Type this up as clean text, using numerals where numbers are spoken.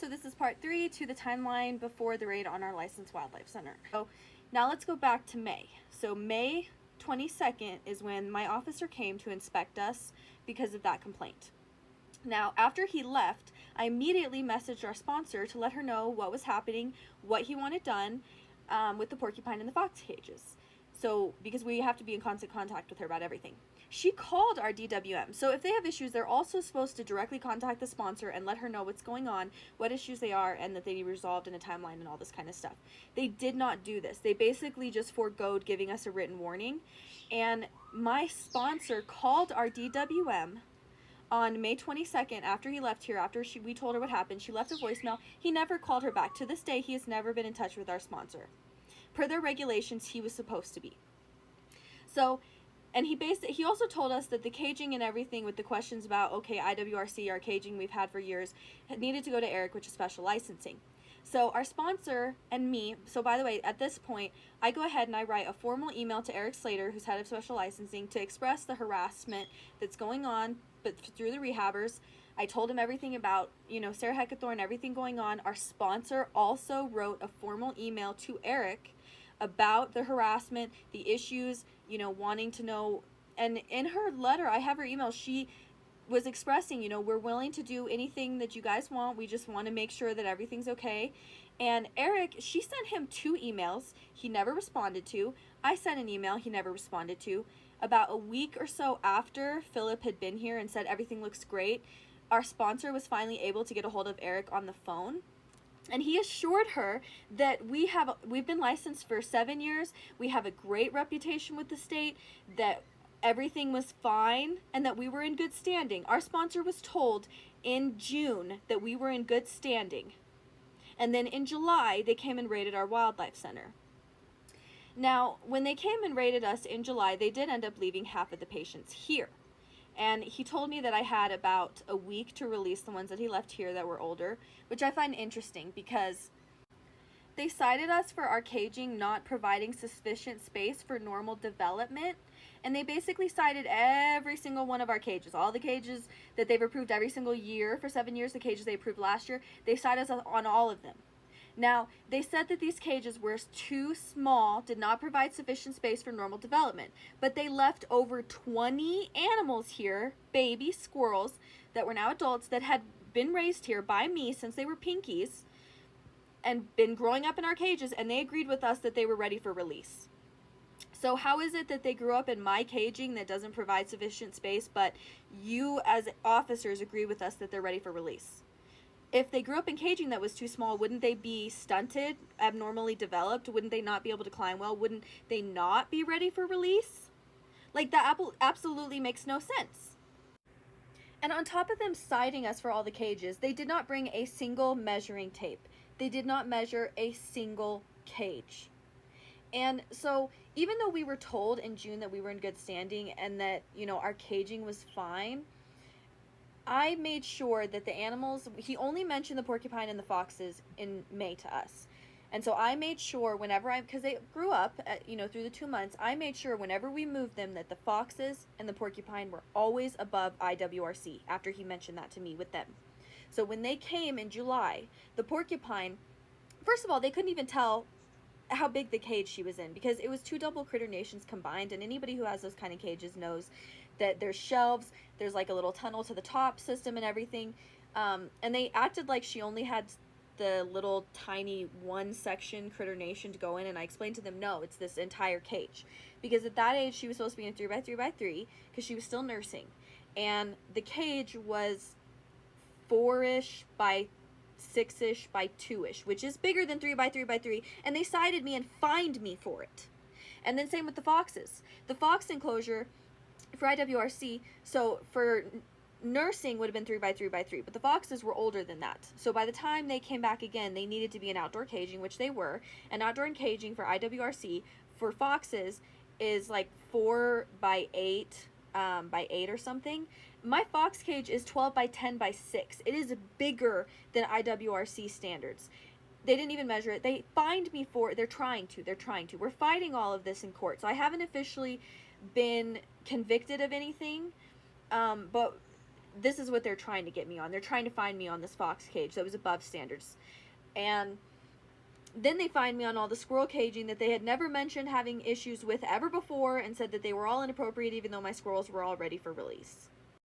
So this is part 3 to the timeline before the raid on our licensed wildlife center. So now let's go back to May. So May 22nd is when my officer came to inspect us because of that complaint. Now, after he left, I immediately messaged our sponsor to let her know what was happening, what he wanted done with the porcupine and the fox cages. So, because we have to be in constant contact with her about everything. She called our DWM. So if they have issues, they're also supposed to directly contact the sponsor and let her know what's going on, what issues they are, and that they need resolved in a timeline and all this kind of stuff. They did not do this. They basically just foregoed giving us a written warning. And my sponsor called our DWM on May 22nd, after he left here, after we told her what happened. She left a voicemail. He never called her back. To this day, he has never been in touch with our sponsor. Per their regulations, he was supposed to be. So, and he also told us that the caging and everything with the questions about, okay, IWRC, our caging we've had for years, needed to go to Eric, which is special licensing. So our sponsor and me, so by the way, at this point, I go ahead and I write a formal email to Eric Slater, who's head of special licensing, to express the harassment that's going on, but through the rehabbers. I told him everything about, Sarah Heckathorn, everything going on. Our sponsor also wrote a formal email to Eric about the harassment, the issues, wanting to know. And in her letter, I have her email, she was expressing, we're willing to do anything that you guys want. We just want to make sure that everything's okay. And Eric, she sent him 2 emails he never responded to. I sent an email he never responded to. About a week or so after Philip had been here and said everything looks great, our sponsor was finally able to get a hold of Eric on the phone. And he assured her that we've been licensed for 7 years. We have a great reputation with the state, that everything was fine, and that we were in good standing. Our sponsor was told in June that we were in good standing. And then in July, they came and raided our wildlife center. Now, when they came and raided us in July, they did end up leaving half of the patients here. And he told me that I had about a week to release the ones that he left here that were older, which I find interesting because they cited us for our caging not providing sufficient space for normal development. And they basically cited every single one of our cages, all the cages that they've approved every single year for 7 years, the cages they approved last year. They cited us on all of them. Now, they said that these cages were too small, did not provide sufficient space for normal development, but they left over 20 animals here, baby squirrels, that were now adults, that had been raised here by me since they were pinkies and been growing up in our cages, and they agreed with us that they were ready for release. So how is it that they grew up in my caging that doesn't provide sufficient space, but you as officers agree with us that they're ready for release? If they grew up in caging that was too small, wouldn't they be stunted, abnormally developed? Wouldn't they not be able to climb well? Wouldn't they not be ready for release? Like, that absolutely makes no sense. And on top of them citing us for all the cages, they did not bring a single measuring tape. They did not measure a single cage. And so even though we were told in June that we were in good standing and that, our caging was fine, I made sure that the animals, he only mentioned the porcupine and the foxes in May to us. And so I made sure because they grew up, through the 2 months, I made sure whenever we moved them that the foxes and the porcupine were always above IWRC after he mentioned that to me with them. So when they came in July, the porcupine, first of all, they couldn't even tell how big the cage she was in because it was 2 double critter nations combined, and anybody who has those kind of cages knows that there's shelves, there's like a little tunnel to the top system and everything, and they acted like she only had the little tiny 1 section critter nation to go in, and I explained to them, no, it's this entire cage, because at that age she was supposed to be in 3x3x3 because she was still nursing, and the cage was 4-ish by 6-ish by 2-ish, which is bigger than 3x3x3, and they cited me and fined me for it. And then same with the foxes. The fox enclosure for IWRC, so for nursing would have been 3x3x3, but the foxes were older than that. So by the time they came back again, they needed to be in outdoor caging, which they were. And outdoor caging for IWRC for foxes is like 4x8 by 8 or something. My fox cage is 12 by 10 by 6. It is bigger than IWRC standards. They didn't even measure it. They fined me for it. They're trying to. We're fighting all of this in court. So I haven't officially been convicted of anything, but this is what they're trying to get me on. They're trying to find me on this fox cage that was above standards. And then they find me on all the squirrel caging that they had never mentioned having issues with ever before, and said that they were all inappropriate even though my squirrels were all ready for release.